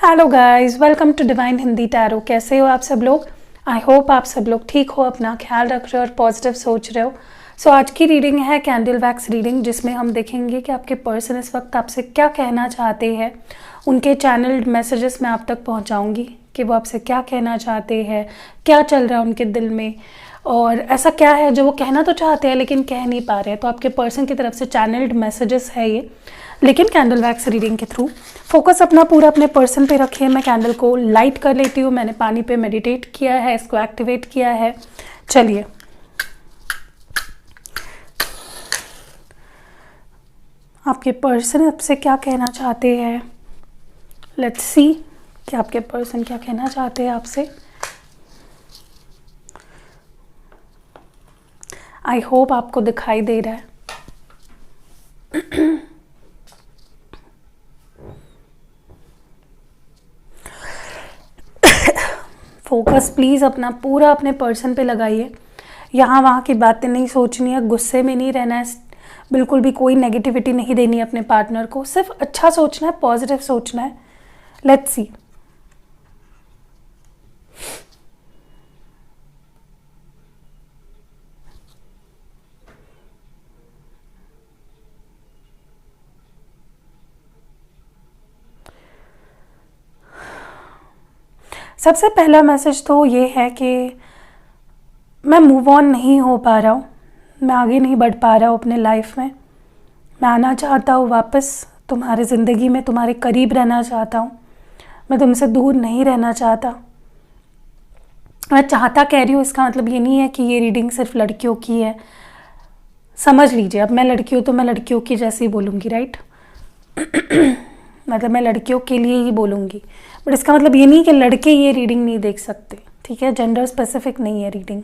Hello guys, welcome to divine Hindi tarot. कैसे हो आप सब लोग? आई होप आप सब लोग ठीक हो, अपना ख्याल रख रहे हो और पॉजिटिव सोच रहे हो। सो आज की रीडिंग है कैंडल वैक्स रीडिंग, जिसमें हम देखेंगे कि आपके पर्सन इस वक्त आपसे क्या कहना चाहते हैं। उनके चैनल्ड मैसेजेस मैं आप तक पहुंचाऊंगी कि वो आपसे क्या कहना चाहते हैं, क्या चल रहा है उनके दिल में, और ऐसा क्या है जो वो कहना तो चाहते हैं लेकिन कह नहीं पा रहे हैं। तो आपके पर्सन की तरफ से चैनल्ड मैसेजेस है ये, लेकिन कैंडल वैक्स रीडिंग के थ्रू। फोकस अपना पूरा अपने पर्सन पे रखिए। मैं कैंडल को लाइट कर लेती हूँ। मैंने पानी पे मेडिटेट किया है, इसको एक्टिवेट किया है। चलिए, आपके पर्सन आपसे क्या कहना चाहते हैं। लेट्स सी कि आपके पर्सन क्या कहना चाहते हैं आपसे। आई होप आपको दिखाई दे रहा है। फोकस प्लीज़ अपना पूरा अपने पर्सन पे लगाइए। यहाँ वहाँ की बातें नहीं सोचनी है, गुस्से में नहीं रहना है, बिल्कुल भी कोई नेगेटिविटी नहीं देनी है अपने पार्टनर को। सिर्फ अच्छा सोचना है, पॉजिटिव सोचना है। Let's see. सबसे पहला मैसेज तो ये है कि मैं मूव ऑन नहीं हो पा रहा हूँ, मैं आगे नहीं बढ़ पा रहा हूँ अपने लाइफ में। मैं आना चाहता हूँ वापस तुम्हारे ज़िंदगी में, तुम्हारे करीब रहना चाहता हूँ। मैं तुमसे दूर नहीं रहना चाहता। मैं चाहता कह रही हूँ, इसका मतलब ये नहीं है कि ये रीडिंग सिर्फ लड़कियों की है। समझ लीजिए, अब मैं लड़की हूँ तो मैं लड़कियों की जैसी बोलूँगी, राइट? मतलब मैं लड़कियों के लिए ही बोलूँगी, बट इसका मतलब ये नहीं कि लड़के ये रीडिंग नहीं देख सकते, ठीक है? जेंडर स्पेसिफिक नहीं है रीडिंग।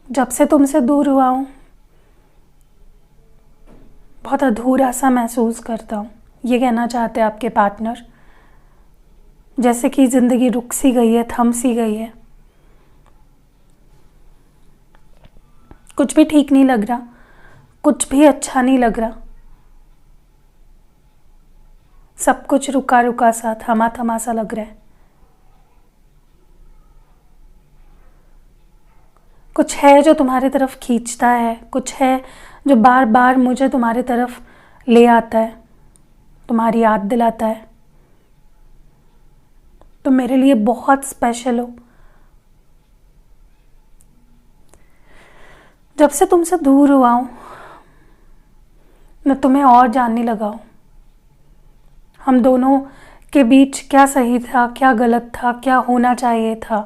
जब से तुमसे दूर हुआ हूँ, बहुत अधूरा सा महसूस करता हूँ, ये कहना चाहते हैं आपके पार्टनर। जैसे कि ज़िंदगी रुक सी गई है, थम सी गई है, कुछ भी ठीक नहीं लग रहा, कुछ भी अच्छा नहीं लग रहा। सब कुछ रुका रुका सा, थमा थमा सा लग रहा है। कुछ है जो तुम्हारी तरफ खींचता है, कुछ है जो बार बार मुझे तुम्हारी तरफ ले आता है, तुम्हारी याद दिलाता है। तुम मेरे लिए बहुत स्पेशल हो। जब से तुमसे दूर हुआ हूँ, मैं तुम्हें और जानने लगा हूँ। हम दोनों के बीच क्या सही था, क्या गलत था, क्या होना चाहिए था,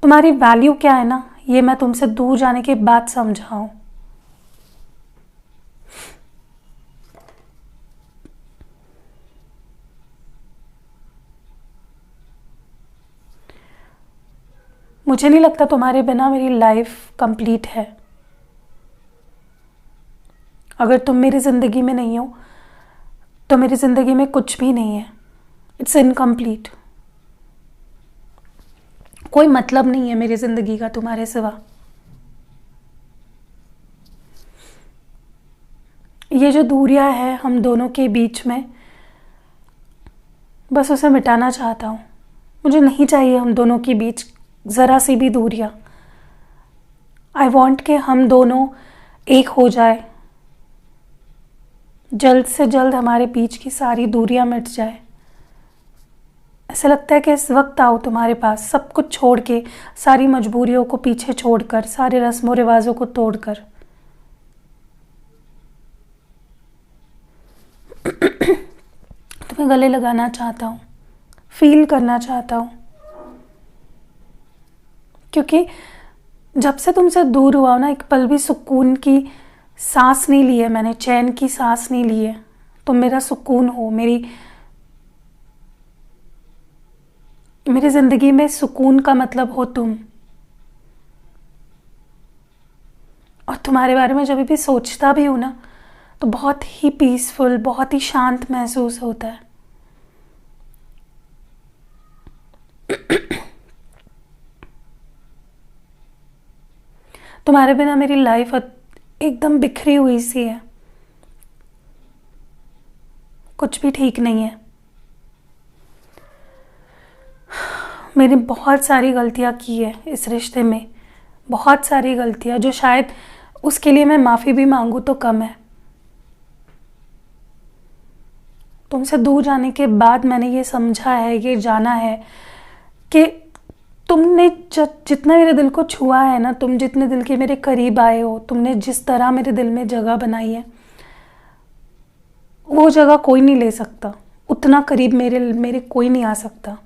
तुम्हारी वैल्यू क्या है ना, ये मैं तुमसे दूर जाने के बाद समझा हूँ। मुझे नहीं लगता तुम्हारे बिना मेरी लाइफ कंप्लीट है। अगर तुम मेरी ज़िंदगी में नहीं हो तो मेरी ज़िंदगी में कुछ भी नहीं है। It's incomplete. कोई मतलब नहीं है मेरी ज़िंदगी का तुम्हारे सिवा। ये जो दूरियां है हम दोनों के बीच में, बस उसे मिटाना चाहता हूँ। मुझे नहीं चाहिए हम दोनों के बीच ज़रा सी भी दूरियां। आई वॉन्ट कि हम दोनों एक हो जाए, जल्द से जल्द हमारे बीच की सारी दूरियां मिट जाए। ऐसा लगता है कि इस वक्त आओ तुम्हारे पास, सब कुछ छोड़ के, सारी मजबूरियों को पीछे छोड़कर, सारे रस्मों रिवाजों को तोड़कर। तुम्हें गले लगाना चाहता हूँ, फील करना चाहता हूँ, क्योंकि जब से तुमसे दूर हुआ ना, एक पल भी सुकून की सांस नहीं ली है मैंने, चैन की सांस नहीं ली है। तुम मेरा सुकून हो, मेरी ज़िंदगी में सुकून का मतलब हो तुम। और तुम्हारे बारे में जब भी सोचता भी हूँ ना, तो बहुत ही पीसफुल, बहुत ही शांत महसूस होता है। तुम्हारे बिना मेरी लाइफ एकदम बिखरी हुई सी है। कुछ भी ठीक नहीं है। मैंने बहुत सारी गलतियाँ की है इस रिश्ते में, बहुत सारी गलतियाँ, जो शायद उसके लिए मैं माफ़ी भी मांगूँ तो कम है। तुमसे दूर जाने के बाद मैंने ये समझा है, ये जाना है कि तुमने जितना मेरे दिल को छुआ है ना, तुम जितने दिल के मेरे करीब आए हो, तुमने जिस तरह मेरे दिल में जगह बनाई है, वो जगह कोई नहीं ले सकता। उतना करीब मेरे कोई नहीं आ सकता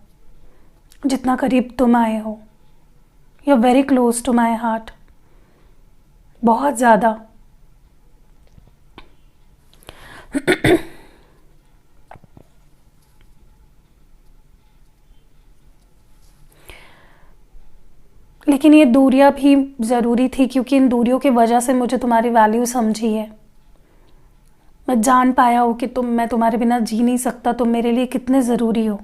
जितना करीब तुम आए हो। You are very close to my heart, बहुत ज़्यादा। लेकिन ये दूरियां भी ज़रूरी थी, क्योंकि इन दूरियों की वजह से मुझे तुम्हारी वैल्यू समझी है। मैं जान पाया हूँ कि मैं तुम्हारे बिना जी नहीं सकता, तुम मेरे लिए कितने ज़रूरी हो।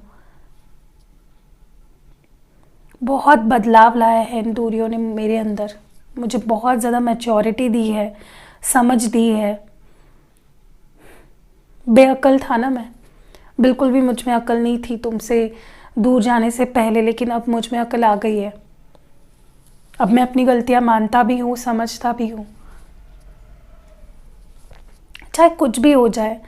बहुत बदलाव लाया है इन दूरियों ने मेरे अंदर, मुझे बहुत ज़्यादा मैच्योरिटी दी है, समझ दी है। बेअक्ल था ना मैं, बिल्कुल भी मुझ में अक्ल नहीं थी तुमसे दूर जाने से पहले, लेकिन अब मुझ में अक्ल आ गई है। अब मैं अपनी गलतियां मानता भी हूँ, समझता भी हूँ। चाहे कुछ भी हो जाए,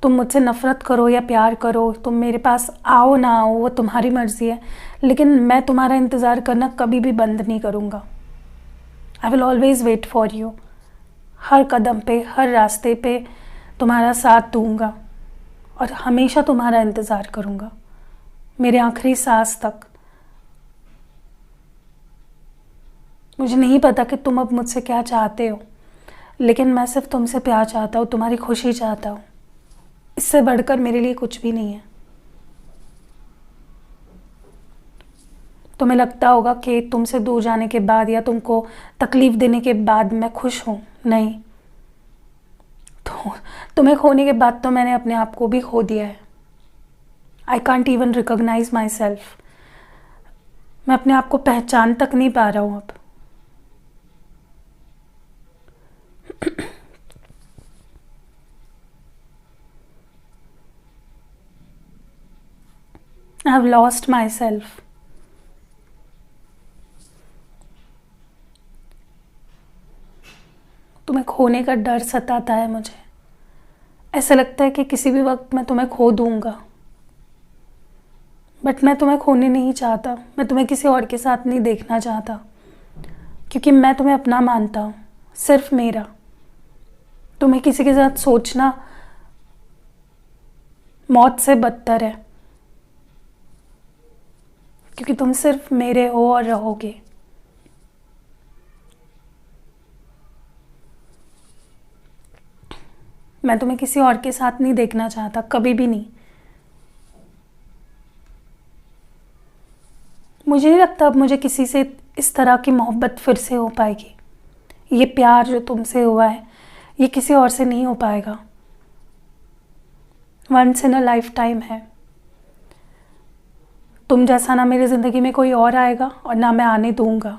तुम मुझसे नफ़रत करो या प्यार करो, तुम मेरे पास आओ ना आओ, वो तुम्हारी मर्ज़ी है, लेकिन मैं तुम्हारा इंतज़ार करना कभी भी बंद नहीं करूँगा। I will always wait for you. हर कदम पे, हर रास्ते पे तुम्हारा साथ दूँगा और हमेशा तुम्हारा इंतज़ार करूँगा, मेरे आखिरी सांस तक। मुझे नहीं पता कि तुम अब मुझसे क्या चाहते हो, लेकिन मैं सिर्फ तुमसे प्यार चाहता हूँ, तुम्हारी खुशी चाहता हूँ। इससे बढ़कर मेरे लिए कुछ भी नहीं है। तुम्हें लगता होगा कि तुमसे दूर जाने के बाद या तुमको तकलीफ़ देने के बाद मैं खुश हूँ, नहीं। तो तुम्हें खोने के बाद तो मैंने अपने आप को भी खो दिया है। I can't even recognise myself. मैं अपने आप को पहचान तक नहीं पा रहा हूँ अब। I have lost myself. तुम्हें खोने का डर सताता है मुझे। ऐसा लगता है कि किसी भी वक्त मैं तुम्हें खो दूंगा, बट मैं तुम्हें खोने नहीं चाहता। मैं तुम्हें किसी और के साथ नहीं देखना चाहता, क्योंकि मैं तुम्हें अपना मानता हूँ, सिर्फ मेरा। तुम्हें किसी के साथ सोचना मौत से बदतर है, क्योंकि तुम सिर्फ मेरे हो और रहोगे। मैं तुम्हें किसी और के साथ नहीं देखना चाहता, कभी भी नहीं। मुझे नहीं लगता अब मुझे किसी से इस तरह की मोहब्बत फिर से हो पाएगी। ये प्यार जो तुमसे हुआ है, ये किसी और से नहीं हो पाएगा। Once in a lifetime है। तुम जैसा ना मेरी ज़िंदगी में कोई और आएगा और ना मैं आने दूंगा।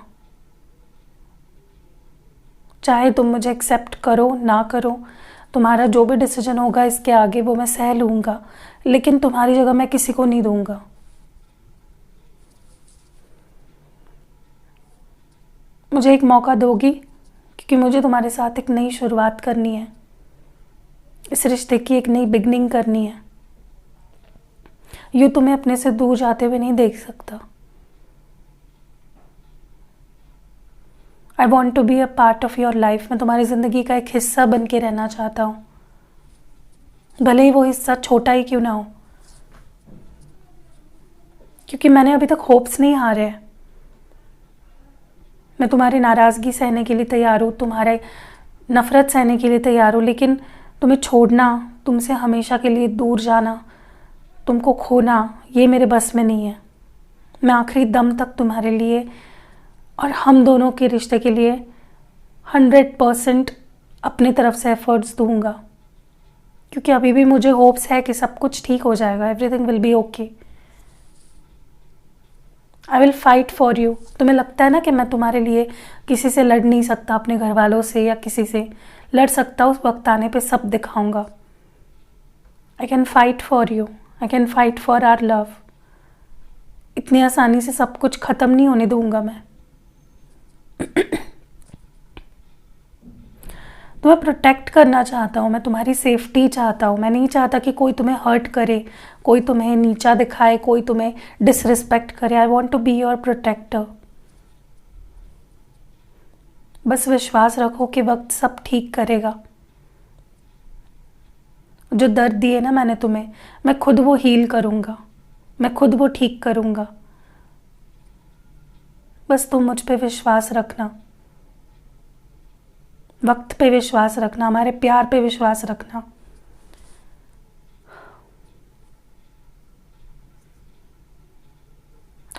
चाहे तुम मुझे एक्सेप्ट करो ना करो, तुम्हारा जो भी डिसीजन होगा इसके आगे वो मैं सह लूँगा, लेकिन तुम्हारी जगह मैं किसी को नहीं दूंगा। मुझे एक मौका दोगी, क्योंकि मुझे तुम्हारे साथ एक नई शुरुआत करनी है, इस रिश्ते की एक नई बिगनिंग करनी है। यूँ तुम्हें अपने से दूर जाते हुए नहीं देख सकता। I want to be a part of your life. मैं तुम्हारी ज़िंदगी का एक हिस्सा बन के रहना चाहता हूँ, भले ही वो हिस्सा छोटा ही क्यों ना हो, क्योंकि मैंने अभी तक होप्स नहीं हारे हैं। मैं तुम्हारी नाराज़गी सहने के लिए तैयार हूँ, तुम्हारे नफ़रत सहने के लिए तैयार हूँ, लेकिन तुम्हें छोड़ना, तुमसे हमेशा के लिए दूर जाना, तुमको खोना, ये मेरे बस में नहीं है। मैं आखिरी दम तक तुम्हारे लिए और हम दोनों के रिश्ते के लिए 100% अपनी तरफ से एफर्ट्स दूंगा, क्योंकि अभी भी मुझे होप्स है कि सब कुछ ठीक हो जाएगा, everything will be okay. I will fight for you. तुम्हें लगता है ना कि मैं तुम्हारे लिए किसी से लड़ नहीं सकता, अपने घर वालों से या किसी से लड़ सकता, उस वक्त आने पे सब दिखाऊंगा। I can fight for you, I can fight for our love. इतनी आसानी से सब कुछ ख़त्म नहीं होने दूंगा मैं। तुम्हें प्रोटेक्ट करना चाहता हूँ मैं, तुम्हारी सेफ्टी चाहता हूँ। मैं नहीं चाहता कि कोई तुम्हें हर्ट करे, कोई तुम्हें नीचा दिखाए, कोई तुम्हें डिसरिस्पेक्ट करे। I want to be your protector. बस विश्वास रखो कि वक्त सब ठीक करेगा। जो दर्द दिए ना मैंने तुम्हें, मैं खुद वो हील करूँगा, मैं खुद वो ठीक करूँगा। बस तुम मुझ पे विश्वास रखना, वक्त पे विश्वास रखना, हमारे प्यार पे विश्वास रखना।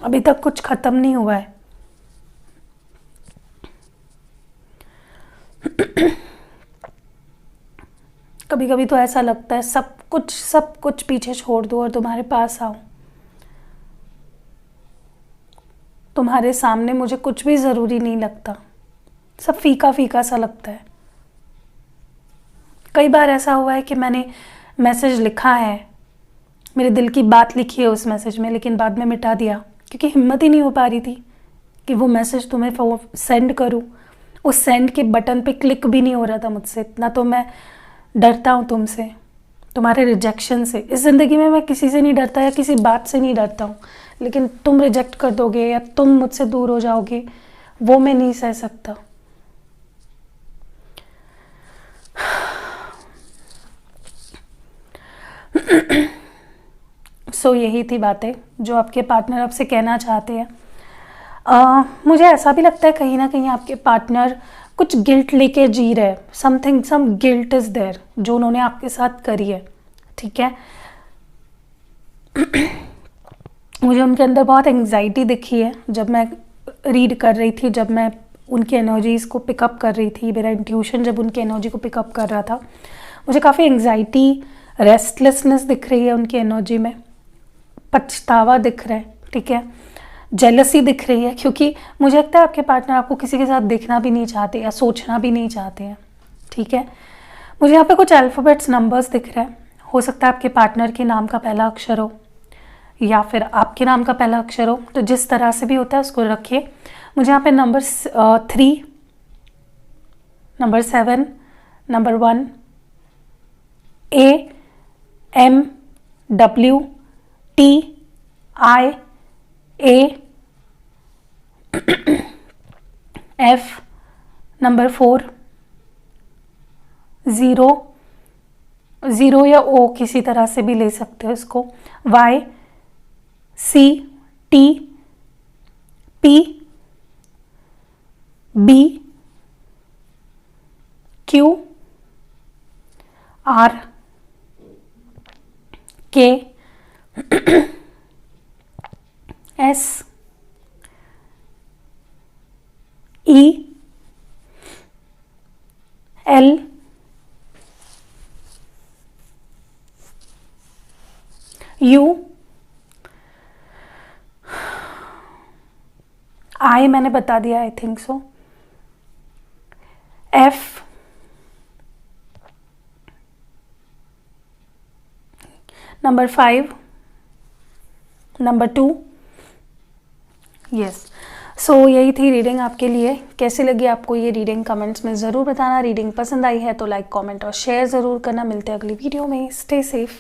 अभी तक कुछ ख़त्म नहीं हुआ है। कभी कभी तो ऐसा लगता है सब कुछ पीछे छोड़ दो और तुम्हारे पास आओ। तुम्हारे सामने मुझे कुछ भी ज़रूरी नहीं लगता, सब फीका फीका सा लगता है। कई बार ऐसा हुआ है कि मैंने मैसेज लिखा है, मेरे दिल की बात लिखी है उस मैसेज में, लेकिन बाद में मिटा दिया क्योंकि हिम्मत ही नहीं हो पा रही थी कि वो मैसेज तुम्हें सेंड करूं। उस सेंड के बटन पे क्लिक भी नहीं हो रहा था मुझसे। इतना तो मैं डरता हूँ तुमसे, तुम्हारे रिजेक्शन से। इस ज़िंदगी में मैं किसी से नहीं डरता या किसी बात से नहीं डरता हूँ, लेकिन तुम रिजेक्ट कर दोगे या तुम मुझसे दूर हो जाओगे, वो मैं नहीं सह सकता। सो यही थी बातें जो आपके पार्टनर आपसे कहना चाहते हैं। मुझे ऐसा भी लगता है कहीं ना कहीं आपके पार्टनर कुछ गिल्ट लेके जी रहे, सम गिल्ट इज़ देयर जो उन्होंने आपके साथ करी है। ठीक है, मुझे उनके अंदर बहुत एंग्जाइटी दिखी है जब मैं रीड कर रही थी, जब मैं उनकी एनर्जीज़ को पिकअप कर रही थी। मेरा इंट्यूशन जब उनकी एनर्जी को पिकअप कर रहा था, मुझे काफ़ी एंग्जाइटी, रेस्टलेसनेस दिख रही है उनकी एनर्जी में, पछतावा दिख रहा है। ठीक है, जेलसी दिख रही है, क्योंकि मुझे लगता है आपके पार्टनर आपको किसी के साथ देखना भी नहीं चाहते या सोचना भी नहीं चाहते हैं। ठीक है, मुझे यहाँ पे कुछ अल्फ़ाबेट्स, नंबर्स दिख रहे हैं। हो सकता है आपके पार्टनर के नाम का पहला अक्षर हो या फिर आपके नाम का पहला अक्षर हो, तो जिस तरह से भी होता है उसको रखिए। मुझे यहाँ पे number 3, number 7, number 1, AMWTIA, F, number 4, 0 या O किसी तरह से भी ले सकते हो इसको, YQRSTUVW I मैंने बता दिया, I think so, F, number 5, number 2, yes. So यही थी रीडिंग आपके लिए। कैसी लगी आपको ये रीडिंग कमेंट्स में ज़रूर बताना। रीडिंग पसंद आई है तो लाइक, कमेंट और शेयर ज़रूर करना। मिलते हैं अगली वीडियो में। Stay safe.